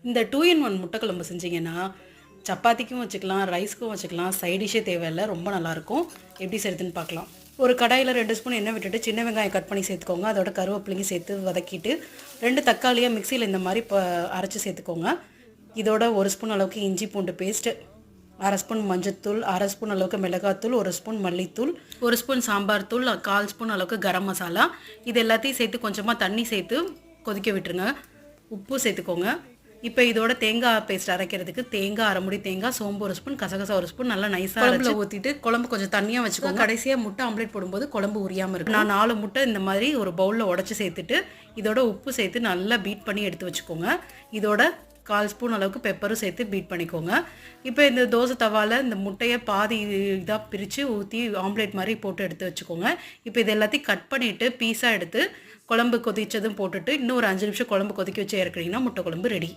இந்த 2 in 1 முட்டை குழம்பு செஞ்சீங்கன்னா சப்பாத்திக்கும் வச்சுக்கலாம், ரைஸ்க்கும் வச்சுக்கலாம், சைட் டிஷ்ஷே தேவையில்லை, ரொம்ப நல்லாயிருக்கும். எப்படி செய்யுதுன்னு பார்க்கலாம். ஒரு கடாயில் 2 ஸ்பூன் எண்ணெய் விட்டுட்டு சின்ன வெங்காயம் கட் பண்ணி சேர்த்துக்கோங்க. அதோட கருவேப்பிலையும் சேர்த்து வதக்கிட்டு 2 தக்காளியை மிக்சியில் இந்த மாதிரி அரைச்சி சேர்த்துக்கோங்க. இதோட 1 ஸ்பூன் அளவுக்கு இஞ்சி பூண்டு பேஸ்ட்டு, 1/2 ஸ்பூன் மஞ்சத்தூள், 1/2 ஸ்பூன் அளவுக்கு மிளகாத்தூள், 1 ஸ்பூன் மல்லித்தூள், 1 ஸ்பூன் சாம்பார் தூள், 1/4 ஸ்பூன் அளவுக்கு கரம் மசாலா. இது எல்லாத்தையும் சேர்த்து கொஞ்சமாக தண்ணி சேர்த்து கொதிக்க விட்டுருங்க. உப்பு சேர்த்துக்கோங்க. இப்போ இதோட தேங்காய் பேஸ்ட் அரைக்கிறதுக்கு தேங்காய் 1/2 மூடி தேங்காய், சோம்பு 1 ஸ்பூன், கசகசா 1 ஸ்பூன் நல்லா நைஸாக குழம்புல ஊற்றிட்டு குழம்பு கொஞ்சம் தண்ணியாக வச்சுக்கோங்க. கடைசியாக முட்டை ஆம்லேட் போடும்போது குழம்பு உரியாமல் இருக்கும். நான் 4 முட்டை இந்த மாதிரி ஒரு பவுலில் உடச்சி சேர்த்துட்டு இதோட உப்பு சேர்த்து நல்லா பீட் பண்ணி எடுத்து வச்சுக்கோங்க. இதோட 1/4 ஸ்பூன் அளவுக்கு பெப்பரும் சேர்த்து பீட் பண்ணிக்கோங்க. இப்போ இந்த தோசை தவாவில் இந்த முட்டையை பாதி இதாக பிரித்து ஊற்றி ஆம்லேட் மாதிரி போட்டு எடுத்து வச்சுக்கோங்க. இப்போ இது எல்லாத்தையும் கட் பண்ணிவிட்டு பீஸாக எடுத்து குழம்பு கொதிச்சதும் போட்டுட்டு இன்னும் ஒரு 5 நிமிஷம் குழம்பு கொதிக்க வச்சு இறக்குறீங்கன்னா முட்டை குழம்பு ரெடி.